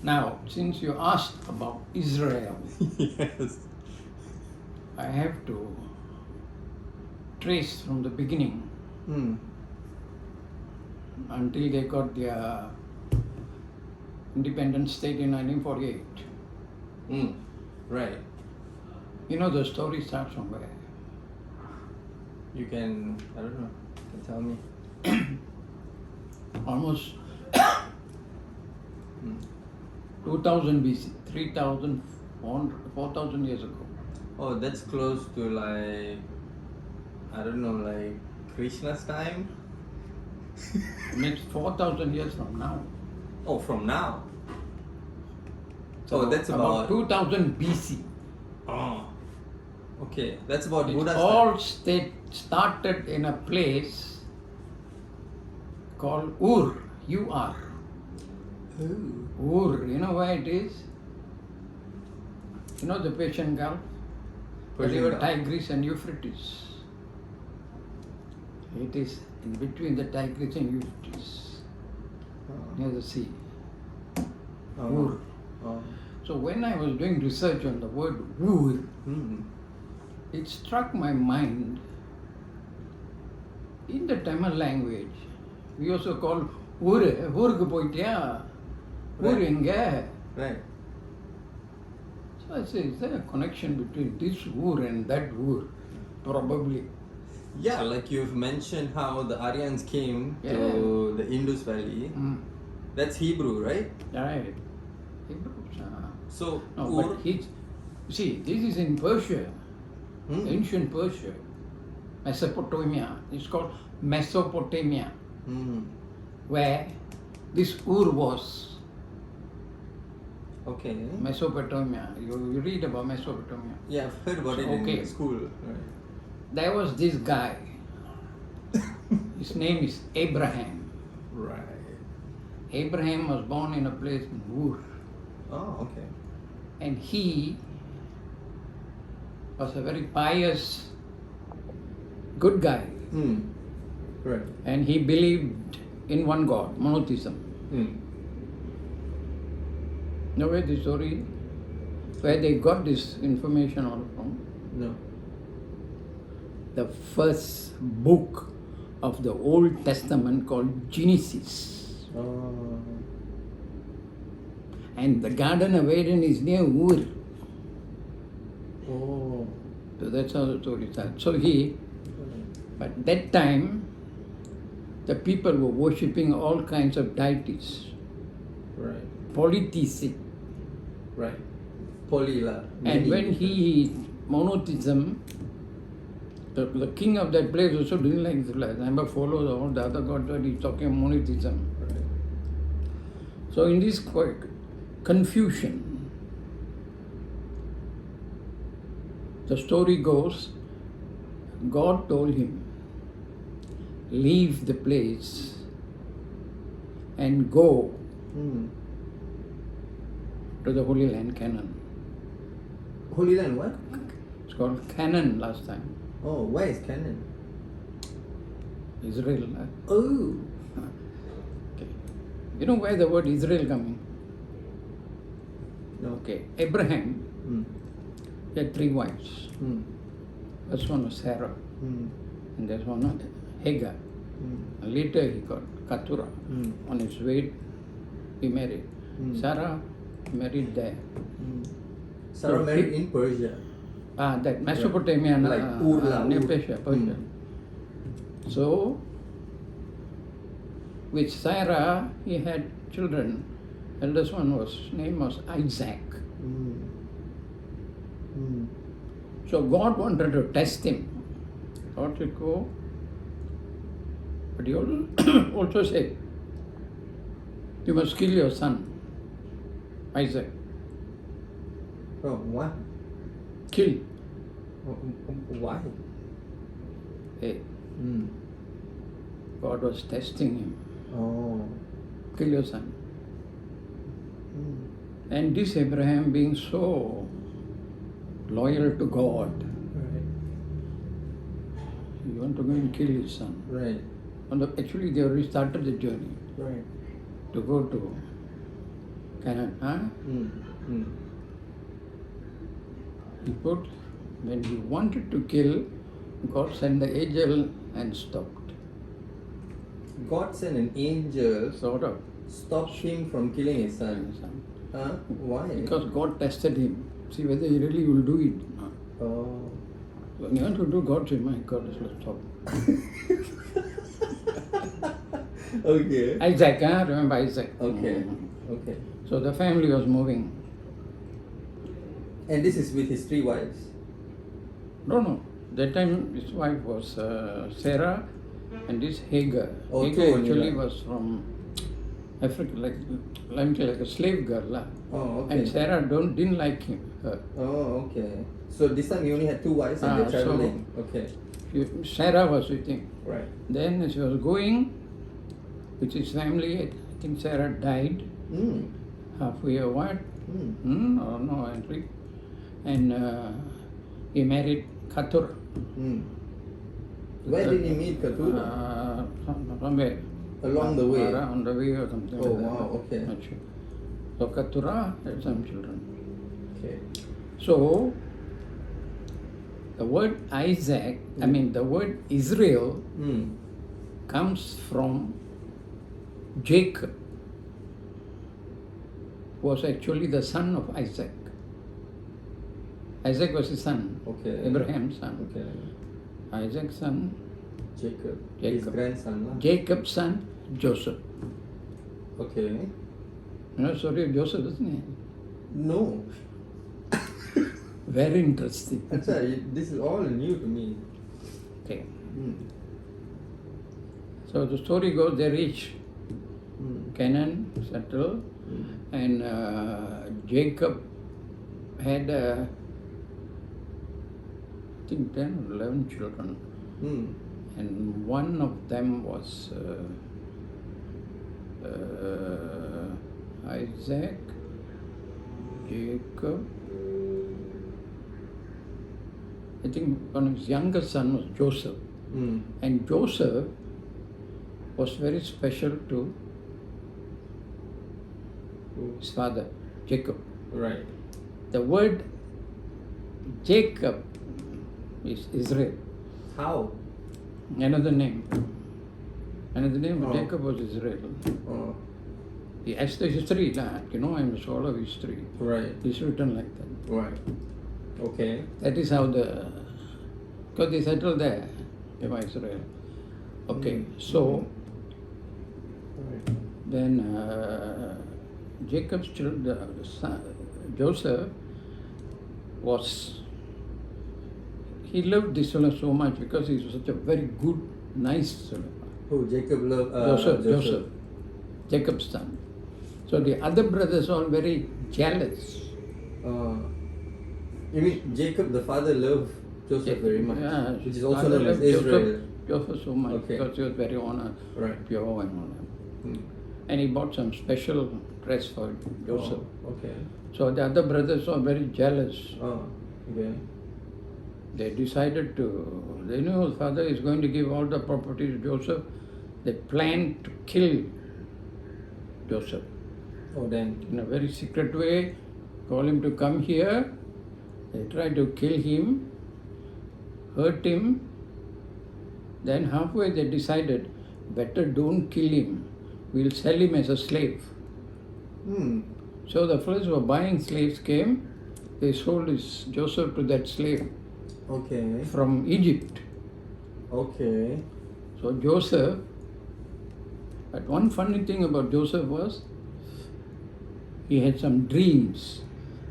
Now, since you asked about Israel, Yes. I have to trace from the beginning until they got their independent state in 1948. Right. You know, the story starts from where? You can, I don't know, you can tell me. Almost 2000 BC, 3,000, 4,000 years ago. Oh, that's close to like, I don't know, like Krishna's time? Means 4,000 years from now. Oh, from now? So that's about 2000 BC. Oh, okay. That's about It Buddha's all time. started in a place called Ur, U-R. Ur, you know where it is? You know the Persian Gulf? The Persian river Gulf. Tigris and Euphrates. It is in between the Tigris and Euphrates, near the sea. Ur. Oh. So when I was doing research on the word Ur, it struck my mind, in the Tamil language, we also call Urgu poitya, Ur inga. Right. So I say, is there a connection between this Ur and that Ur? Probably. Yeah, like you've mentioned how the Aryans came to the Indus Valley. That's Hebrew, right? Right. Hebrews. So, No, Ur, but see, this is in Persia, ancient Persia, Mesopotamia. It's called Mesopotamia, where this Ur was. okay. Mesopotamia. You read about Mesopotamia. Yeah, I've heard about it in school. Right. There was this guy. His name is Abraham. Right. Abraham was born in a place in Ur. Oh, okay. And he was a very pious, good guy. Right. And he believed in one God, monotheism. Know where the story, where they got this information all from? No. The first book of the Old Testament called Genesis. Oh. And the Garden of Eden is near Ur. Oh. So that's how the story starts. So but that time, the people were worshipping all kinds of deities. Right. Polytheistic. Right. Polila. And when monotheism, the king of that place also didn't like this. Never follow all the other gods, but he's talking of monotheism. Right. So in this confusion, the story goes, God told him, leave the place and go to the Holy Land, Canaan. Holy Land, what? It's called Canaan last time. Oh, where is Canaan? Israel. Oh. Okay. You know where the word Israel coming? No. Okay. Abraham had 3 wives. First one was Sarah. And there's one Hagar. And later he got Keturah. On his way, he married. Sarah married there. Sarah married in Persia. That Mesopotamia, like Ur, near Ur. Persia. So, with Sarah, he had children. Eldest one name was Isaac. So God wanted to test him. Thought he'd go. But he also said, you must kill your son, Isaac. Oh, what? Kill. Why? Hey, God was testing him. Oh. Kill your son. And this Abraham, being so loyal to God, Right. he wanted to go and kill his son. Right. And actually, they already started the journey Right. to go to Canaan. Huh? He put, when he wanted to kill, God sent the angel and stopped. God sent an angel, Sort of. stopped him from killing his son. Huh? Why? Because God tested him. See whether he really will do it. Oh. When you want to do, God said, my God, let's stop. Okay. Isaac, huh? Remember Isaac? Okay. Okay. So the family was moving. And this is with his 3 wives. No. That time his wife was Sarah and this Hagar. Oh, Hagar two actually only, was from Africa, like a slave girl. La. Oh, okay. And Sarah didn't like her. Oh, okay. So this time he only had 2 wives and they're traveling. Okay. Sarah was with him. Right. Then as he was going with his family, I think Sarah died halfway or what? Or no, Henry. And he married Keturah. Where did he meet Keturah? Somewhere. Along the way? On the way or something. Oh, like that. wow, okay. Not sure. So Keturah had some children. Okay. So the word Isaac, the word Israel comes from Jacob, was actually the son of Isaac. Isaac was his son, Okay. Abraham's son. Okay. Isaac's son, Jacob. Jacob. His grandson. Lah. Jacob's son, Joseph. Okay. You know the story of Joseph, isn't it? No. Very interesting. Actually, this is all new to me. Okay. So the story goes, they reach Canaan, settled, and Jacob had, I think, 10 or 11 children. And one of them was Isaac, Jacob. I think one of his youngest son was Joseph. And Joseph was very special to his father, Jacob. Right. The word Jacob is Israel. How? Another name. Another name of Jacob was Israel. Oh. As the history, I'm a scholar of history. Right. It's written like that. Right. Okay. That is how because they settled there, Israel. Okay, so then Jacob's children, Joseph he loved this fellow so much because he was such a very good, nice fellow. Who? Jacob loved Joseph, Jacob's son. So the other brothers are all very jealous. You mean Jacob, the father, loved Joseph very much? Yeah, which is also known as Israel. Joseph so much because he was very honored, pure and all that. And he bought some special dress for Joseph. Oh, okay. So the other brothers were very jealous. Oh, okay. They decided they knew his father is going to give all the property to Joseph. They planned to kill Joseph. Oh, then. In a very secret way, call him to come here. They tried to kill him, hurt him. Then halfway they decided, better don't kill him. We'll sell him as a slave. So the fellows who were buying slaves came. They sold Joseph to that slave. Okay. From Egypt. Okay. So Joseph, but one funny thing about Joseph was, he had some dreams.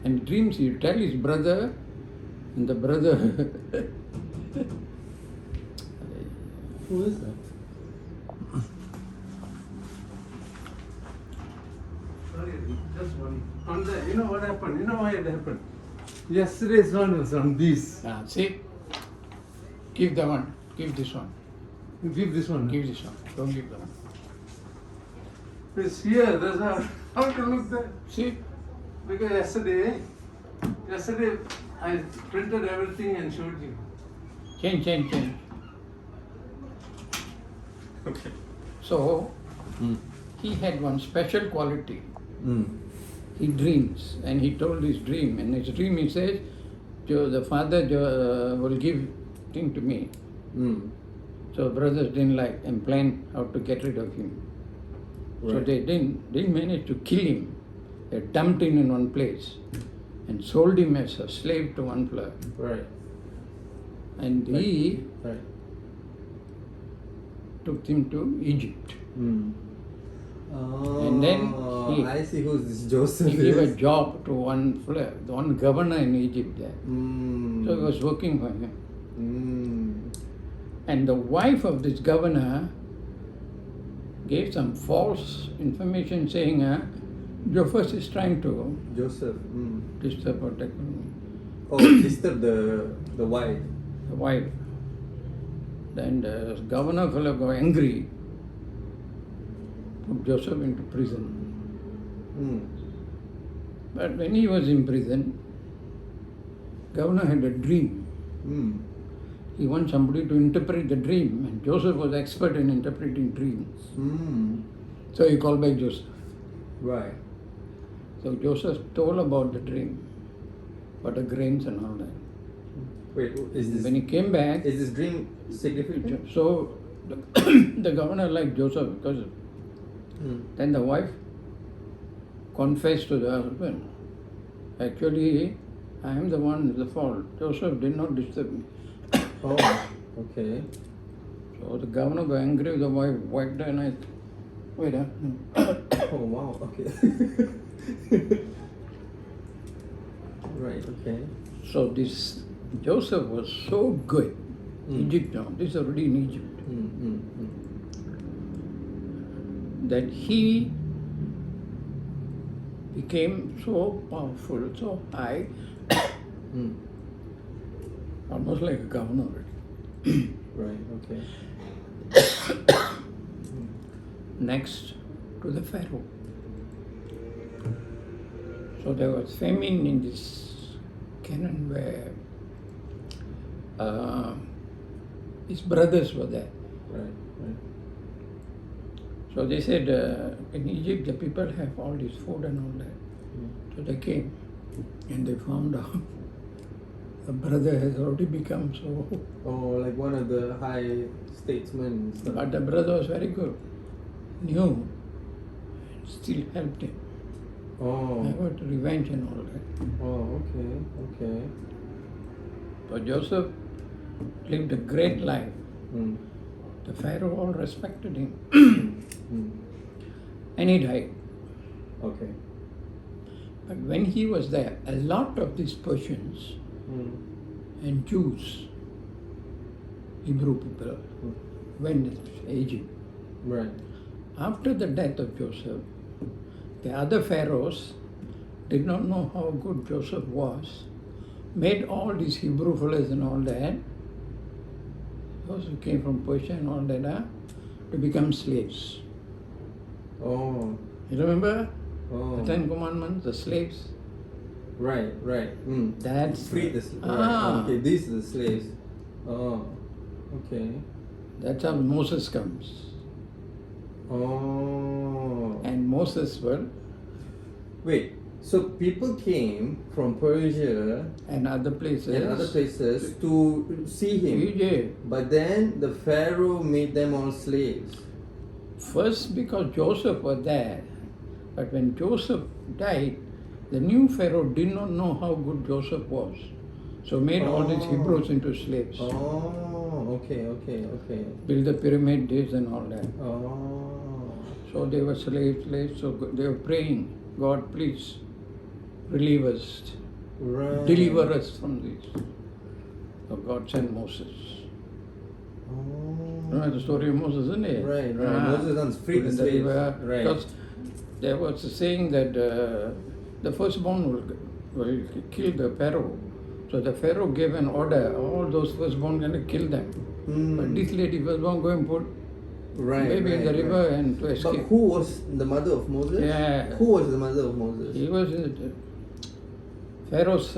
And dreams he would tell his brother, and the brother... Who is that? Sorry, just one. You know what happened? You know why it happened? Yesterday's one was on this. See? Give the one. Give this one. You give this one. Give this one. Don't give the one. It's here. There's how to look there. See? Because yesterday I printed everything and showed you. Change. Okay. So, he had one special quality. he dreams, and he told his dream. And his dream, he says, the father will give thing to me. So brothers didn't like and planned how to get rid of him. Right. So they didn't manage to kill him. They dumped him in one place and sold him as a slave to one fellow. Right. And he Right. took him to Egypt. Oh, And then I see who's this Joseph He gave a is. job to one fellow, the one governor in Egypt there. So he was working for him. And the wife of this governor gave some false information saying Joseph is trying to Joseph. disturb or take Oh, disturb the wife. the wife. Then the governor fellow got angry, put Joseph into prison. But when he was in prison, governor had a dream. He wants somebody to interpret the dream, and Joseph was expert in interpreting dreams. So he called back Joseph. Right. So Joseph told about the dream, about the grains and all that. Wait, is this When he came back, is this dream significant? so the governor liked Joseph because then the wife confessed to the husband, actually, I am the one with the fault. Joseph did not disturb me. Oh, okay. So the governor got angry with the wife, whacked her, and I wait, no. Oh, wow, okay. Right, okay. So this Joseph was so good. Egypt now, this is already in Egypt, that he became so powerful, so high, almost like a governor already. Right, okay. Next to the Pharaoh. So there was famine in this Canaan where his brothers were there. Right, right. So they said in Egypt the people have all this food and all that. So they came and they found out the brother has already become so. Oh, like one of the high statesmen and stuff. But the brother was very good, knew, and still helped him. Oh, I got revenge and all that. oh, okay, okay. So Joseph lived a great life. Mm. The Pharaoh all respected him. Mm. And he died. Okay. But when he was there, a lot of these Persians and Jews, Hebrew people, went to Egypt. Right. After the death of Joseph, the other pharaohs did not know how good Joseph was, made all these Hebrew fellows and all that, those who came from Persia and all that, to become slaves. Oh, You remember oh. the Ten Commandments, the slaves? Right, right. Mm. That's Free the slaves. Ah. Right. Okay, these are the slaves. Oh, okay. That's how Moses comes. Oh. And Moses, well, Wait, so people came from Persia and other places. and other places to see him. Egypt. But then the Pharaoh made them all slaves. First because Joseph was there. But when Joseph died, the new Pharaoh did not know how good Joseph was. So made all these Hebrews into slaves. Oh, okay, okay, okay. Build the pyramid, this and all that. Oh. So they were slaves. So they were praying, God, please relieve us, Right. deliver us from this. So God sent Moses. Oh. You know the story of Moses, isn't it? Right, right. Moses once freed the in slaves. river. Right. Because there was a saying that the firstborn will kill the Pharaoh. So the Pharaoh gave an order, all those firstborn going to kill them. But this lady firstborn go and put Right, baby in the right, river right. and to But escape. who was the mother of Moses? Yeah. Who was the mother of Moses? He was Pharaoh's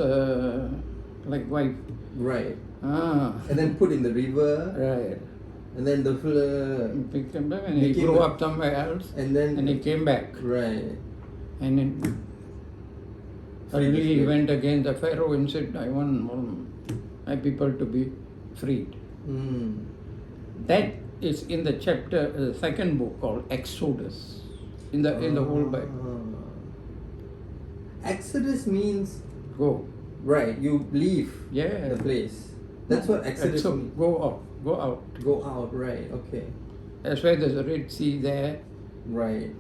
like wife. Right. Ah, And then put in the river. right. And then the fella. Picked him up and he Became grew a- up somewhere else And then. and he came back. Right. And Suddenly he slave. went against the Pharaoh and said, I want my people to be freed. Mm. That is in the chapter, the second book called Exodus, in the whole Bible. Exodus means, Go. right, you leave Yeah. the place. That's what Exodus means. Go out. Go out. Go out, right, okay. That's why there's a Red Sea there. Right.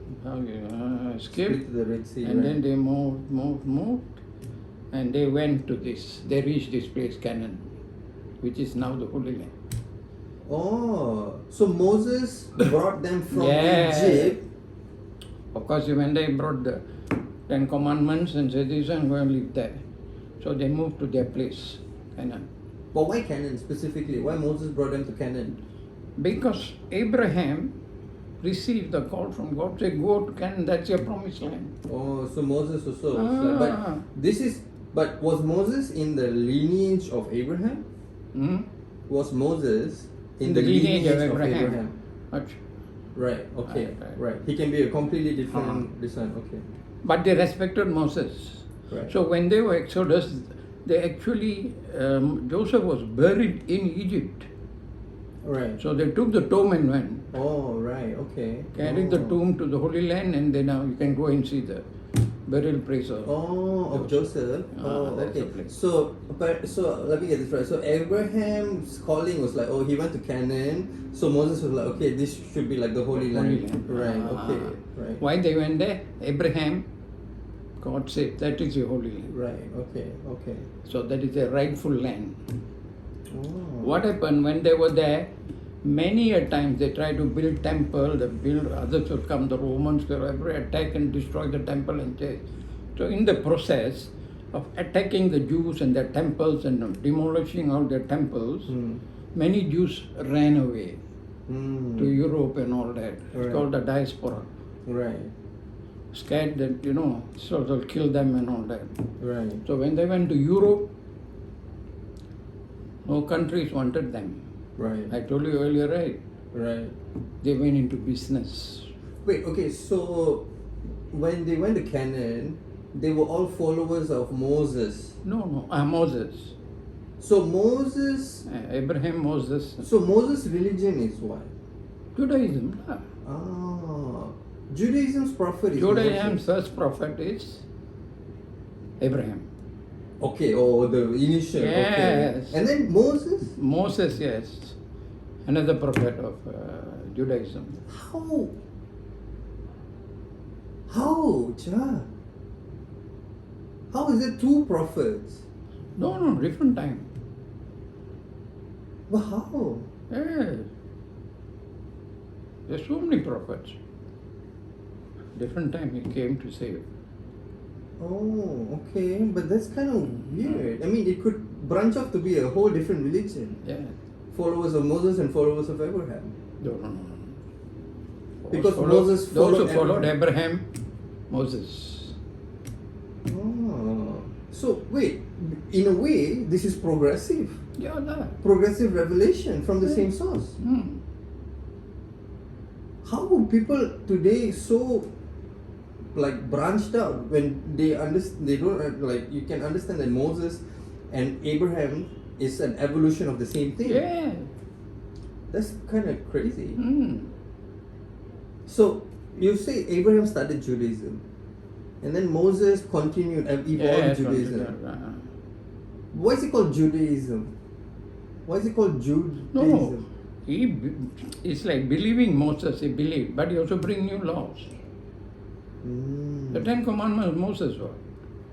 Skip. Split the Red Sea, And right. then they moved. And they went to this. They reached this place, Canaan, which is now the Holy Land. Oh, so Moses brought them from Yeah. Egypt. Of course, when they brought the Ten Commandments and said, this one going to live there. So they moved to their place, Canaan. But why Canaan specifically? Why Moses brought them to Canaan? Because Abraham received the call from God, say, go to Canaan, that's your promised land. Oh, so Moses also. But was Moses in the lineage of Abraham? Hmm? Was Moses in The the lineage of Abraham? Abraham. But, Right, okay, Right. He can be a completely different descent, okay. but they respected Moses. Right. So when they were Exodus, they actually, Joseph was buried in Egypt. Right. So they took the tomb and went. Oh, right, okay. Carried the tomb to the Holy Land, and then now you can go and see the burial place of. Of Joseph. That's the Okay. place. So let me get this right. So Abraham's calling was like, he went to Canaan. So Moses was like, okay, this should be like the Holy Land. Right. Okay. Right. Why they went there? Abraham, God said, that is your Holy Land. Right. Okay. Okay. So that is a rightful land. Oh. What happened when they were there? Many a times they tried to build temple, others would come, the Romans would attack and destroy the temple and church. So in the process of attacking the Jews and their temples and demolishing all their temples, many Jews ran away to Europe and all that. It's Right. called the diaspora. Right. Scared that, so they'll kill them and all that. Right. So when they went to Europe, no countries wanted them. Right. I told you earlier, right? Right. They went into business. Wait. Okay. So when they went to Canaan, they were all followers of Moses. No, Moses. So Moses. Abraham, Moses. So Moses' religion is what? Judaism. Judaism's prophet is Judaism's Moses. first prophet is Abraham. Okay, the initial. Yes. Okay. And then Moses? Moses, yes. Another prophet of Judaism. How, Cha? How is it two prophets? No, different time. But how? Yes. There's so many prophets. Different time he came to save. Oh, okay. But that's kind of weird. I mean, it could branch off to be a whole different religion. Yeah. Followers of Moses and followers of Abraham. No. Because Those Moses who followed followed Abraham, Moses. Oh. So, wait. In a way, this is progressive. Yeah, Progressive revelation from the same source. How are people today so branched out when they don't you can understand that Moses and Abraham is an evolution of the same thing. Yeah. That's kind of crazy. So you say Abraham started Judaism, and then Moses continued evolved Judaism. Why is it called Judaism? Why is it called Judaism? No, it's like believing Moses, he believed, but he also bring new laws. The Ten Commandments Moses were.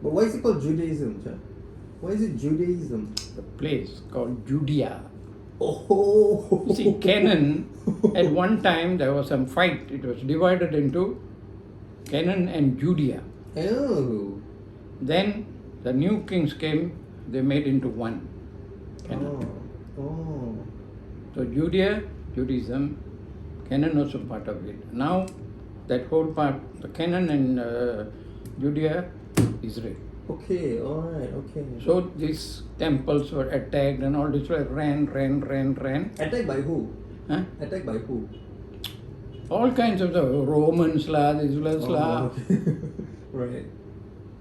But why is it called Judaism, sir? Why is it Judaism? The place called Judea. Oh, You see, Canaan, at one time there was some fight. It was divided into Canaan and Judea. Oh. Then the new kings came, they made into one. Canaan. Oh. So Judea, Judaism, Canaan also part of it. Now that whole part, the Canaan and Judea, Israel. Okay, alright, okay. So these temples were attacked and all this ran. Attacked by who? Huh? Attacked by who? All kinds of the Romans, Israelis. Okay. Right.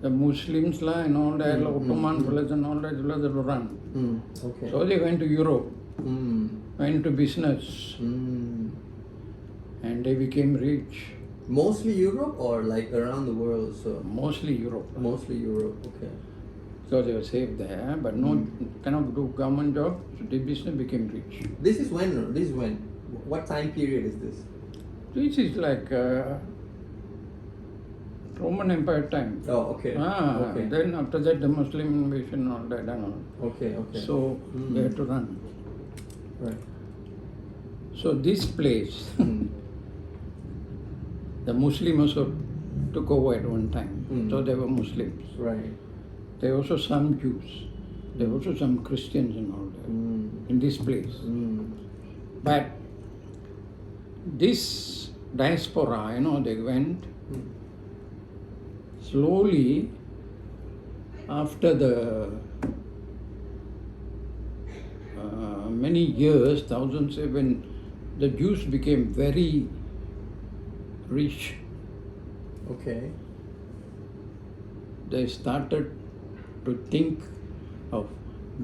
the Muslims and all that, Ottoman fellows and all that, they run. Okay. So they went to Europe, Mm. went to business, Mm. and they became rich. Mostly Europe or like around the world? So Mostly Europe. mostly Europe. Okay. So they were safe there, but cannot do government job, so the business became rich. This is when? This is when? What time period is this? This is like Roman Empire time. Oh, okay. Okay. Then after that the Muslim invasion and all that and all. Okay. Okay. So they had to run. Right. So this place, Mm. the Muslim also took over at one time. Mm. So there were Muslims. Right. There were also some Jews. There were also some Christians and all that in this place. Mm. But this diaspora, they went slowly after the many years, thousands, when the Jews became very rich, Okay. they started to think of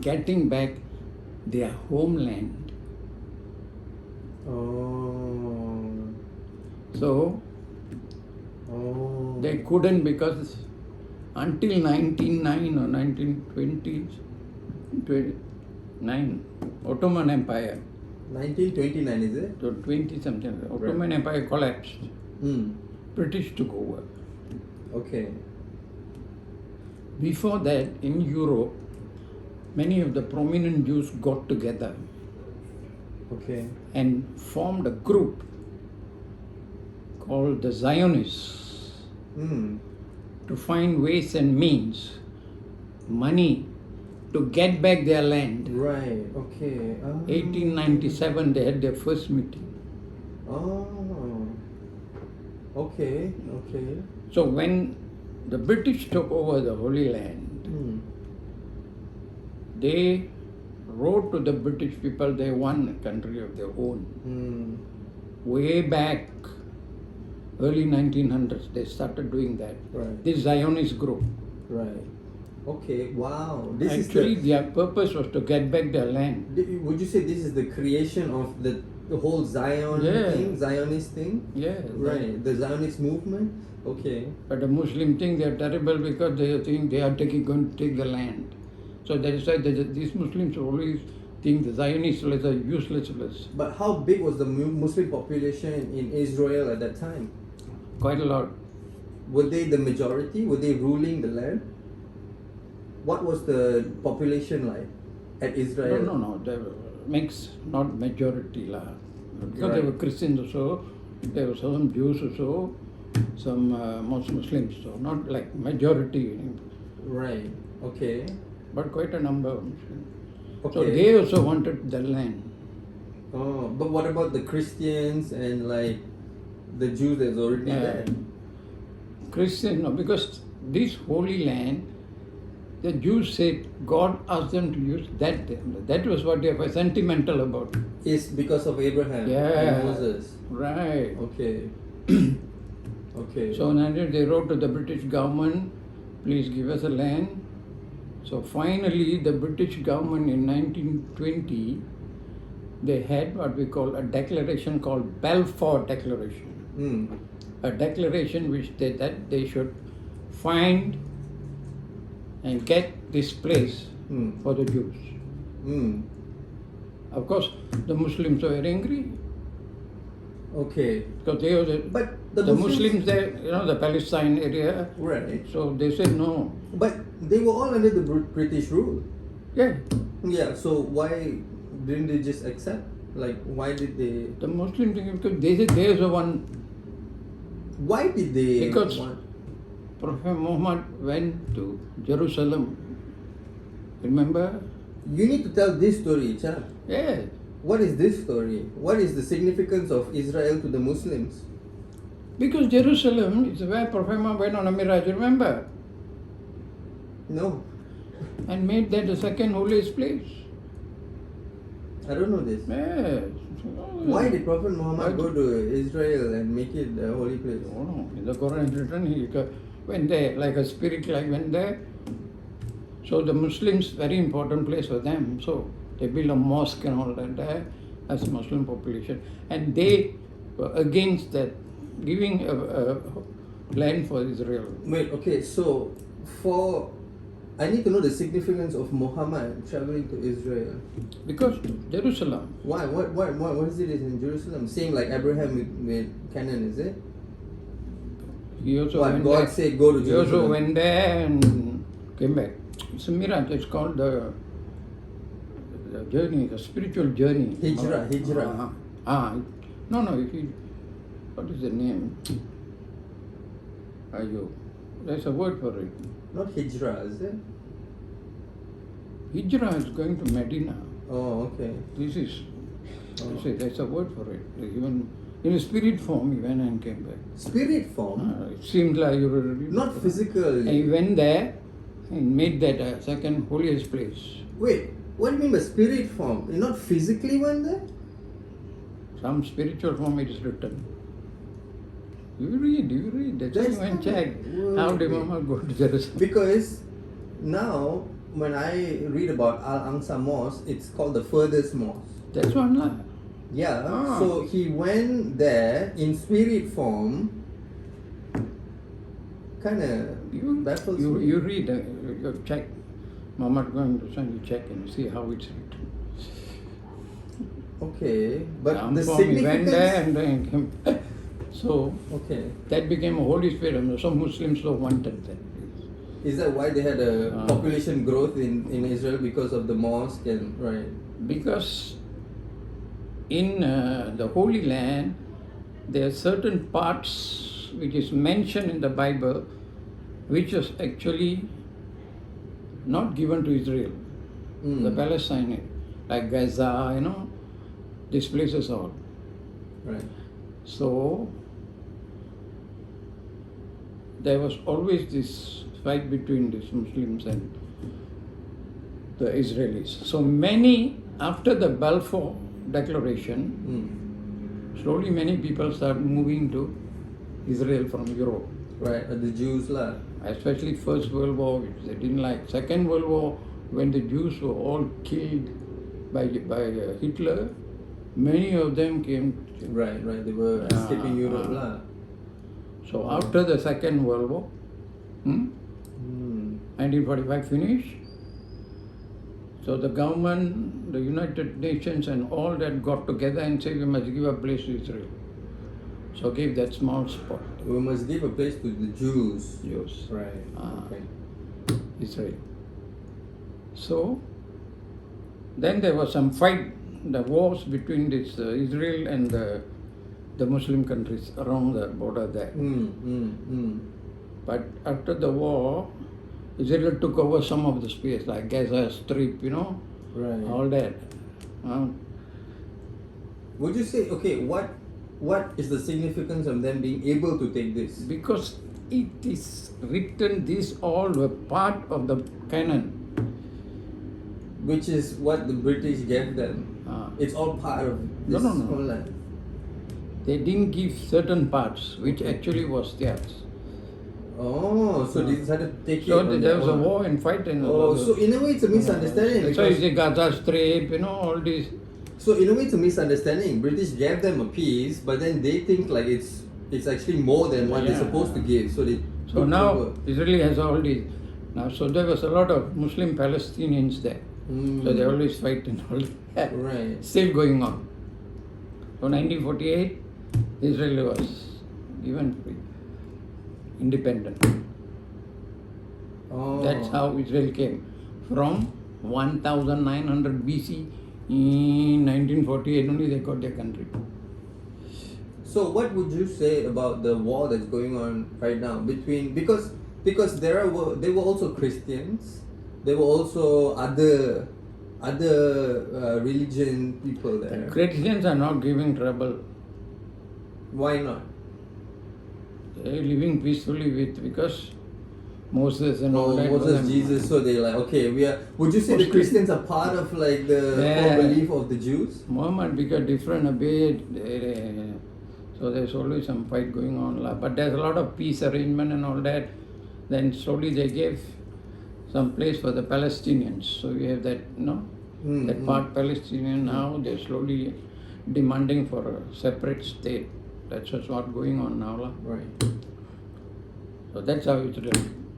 getting back their homeland. Oh. So Oh. they couldn't, because until 1909 or 1929, Ottoman Empire, 1929 is it? so 20 something, Ottoman Empire collapsed. British took over. Okay. Before that, in Europe, many of the prominent Jews got together Okay. and formed a group called the Zionists to find ways and means, money, to get back their land. Right. Okay. 1897, they had their first meeting. Oh. Okay. Okay. So when the British took over the Holy Land, they wrote to the British people they want a country of their own. Way back, early 1900s, they started doing that. Right. This Zionist group. Right. Okay. Wow. This Actually, is their purpose was to get back their land. would you say this is the creation of the whole Zion thing, Zionist thing? Yeah. Right. The Zionist movement. Okay. But the Muslim think they are terrible because they think they are going to take the land. So that is why these Muslims always think the Zionists are useless. But how big was the Muslim population in Israel at that time? Quite a lot. Were they the majority? Were they ruling the land? What was the population like at Israel? No. They were mixed, not majority. Because Right. there were Christians also, there were some Jews also, some most Muslims, so not like majority, Right. Okay. but quite a number of Muslims. So Okay. they also wanted the land. Oh, but what about the Christians and like the Jews that's already there? Christian, no, because this holy land, the Jews said God asked them to use that. That was what they were sentimental about. It's because of Abraham Yeah. and Moses. Right. Okay. Okay. So then they wrote to the British government, please give us a land. So finally, the British government in 1920, they had what we call a declaration called Balfour Declaration. A declaration which that they should find and get this place for the Jews. Of course, the Muslims were very angry Okay. because they were But the Muslims there, the Palestine area. Right. So they said no. But they were all under the British rule. Yeah, Yeah. So why didn't they just accept? Like, why did they? the Muslim thing, because they said there's a one. Why did they? Because want- Prophet Muhammad went to Jerusalem. Remember? You need to tell this story, Cha. Yeah. What is this story? What is the significance of Israel to the Muslims? Because Jerusalem is where Prophet Muhammad went on a mirage, remember? No, And made that the second holiest place. I don't know this. Yes. Why did Prophet Muhammad Why go to Israel and make it the holy place? Oh, no. In the Quran is written, went there, like a spirit like went there. So the Muslims, very important place for them. So they built a mosque and all that there as Muslim population. And they were against that, giving a land for Israel. Wait, okay, so I need to know the significance of Muhammad traveling to Israel. Because Jerusalem. Why? What is it in Jerusalem? Same like Abraham with Canaan, is it? He also What, went God there. said go to He also Jerusalem. went there and came back. It's a mirage. It's called the journey, the spiritual journey. Hijrah. No. What is the name? There's a word for it. Not Hijrah, is it? Hijrah is going to Medina. Oh, okay. This is, Oh. there's a word for it. Even in a spirit form, he went and came back. Spirit form? It seemed like you were Not physical. And he went there and made that a second holiest place. Wait, what do you mean by spirit form? You not physically went there? Some spiritual form it is written. You read. That's why That's you went not check. a How word. did Muhammad go to Jerusalem? Because now, when I read about Al-Aqsa Mosque, it's called the furthest mosque. That's one lah. Yeah, Ah. so he went there in spirit form. Kind of baffles me. You read, you check. Muhammad going to send you check and see how it's written. Okay, but Some the form he went there significance. and then came. So Okay, that became a holy spirit. Some Muslims so wanted that. is that why they had a Ah. population growth in Israel because of the mosque and right? Because in the Holy Land, there are certain parts which is mentioned in the Bible, which is actually not given to Israel, the Palestine, like Gaza, these places all. Right. So there was always this fight between these Muslims and the Israelis. So many, after the Balfour Declaration, slowly many people start moving to Israel from Europe. Right, the Jews lah. Especially First World War, which they didn't like. Second World War, when the Jews were all killed by Hitler, many of them came. Right, they were escaping Europe lah. So after the Second World War, 1945 finished. So the government, the United Nations and all that got together and said we must give a place to Israel. So gave that small spot. We must give a place to the Jews. Jews. Right. Okay. Israel. So then there was some fight, the wars between this Israel and the Muslim countries around the border there. But after the war, Israel took over some of the space like Gaza Strip, Right. all that. Would you say, okay, what is the significance of them being able to take this? Because it is written, these all were part of the Canaan. Which is what the British gave them. It's all part of this No. whole land. They didn't give certain parts, which actually was theirs. Oh, so they decided to take it. So on there their was a own. war and fight and Oh, so in a way it's a misunderstanding. So it's because- the Gaza Strip, all these. So in a way it's a misunderstanding. British gave them a piece, but then they think like it's actually more than what they're Yeah. supposed to give. So they So took now over. Israel has all these. Now, so there was a lot of Muslim Palestinians there. So they always fight and all that. Right. Still going on. So 1948, Israel was given independent. Oh. That's how Israel came. From 1900 BC, in 1948 only they got their country. So what would you say about the war that's going on right now between because there were also Christians, there were also other religion people there. Christians are not giving trouble. Why not? They're living peacefully because Moses and all that. Moses, Jesus, so they're like, okay, would you say the Christians are part of like the Yeah. core belief of the Jews? Muhammad became different a bit. So there's always some fight going on. But there's a lot of peace arrangement and all that. Then slowly they gave some place for the Palestinians. So we have that, that part Palestinian. Now they're slowly demanding for a separate state. That's what's going on now. Right. So that's how it's done.